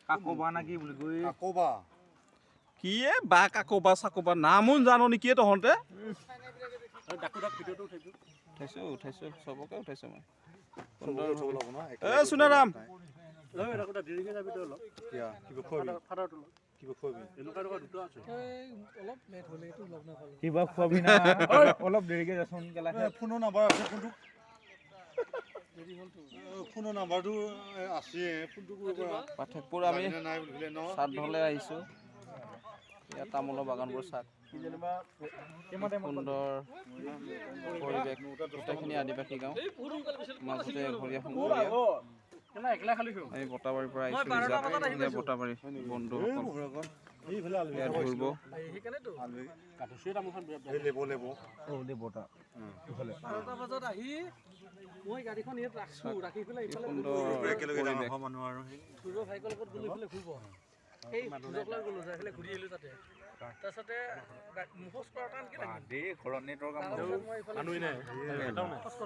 কাকোবা না কি বুলি কয় কাকোবা কি এ বা কাকোবা চাকোবা নামোন জানো নেকি তহঁতে উঠাইছো চবকে উঠাইছো মই এ সোনাৰাম কিবা খোৱাবি না অলপ দেৰিকে যাচোন কেলা ফোনৰ নাম্বাৰ আছে ফোনটো ফোনৰ নাম্বাৰটো আছে ফোনটো কৰিব পৰা পাঠকপুৰ আমি নাই বুলিলে ন শ্ৰাদ্ধলৈ আহিছোঁ ইয়াত তামোলৰ বাগানবোৰ চাওক সুন্দৰ পৰিৱেশ গোটেইখিনি আদিবাসী গাঁও মাজতে ঘৰীয়া সংঘৰীয়া আমি বটাবাৰীৰ পৰা আহিছোঁ বটাবাৰী বন্ধুসকল ইয়াত ঘূৰিব তাৰপিছতে মুখস্থ কৰা টান কি লাগে ঘৰত নেটৰ কাম মানুহ নাই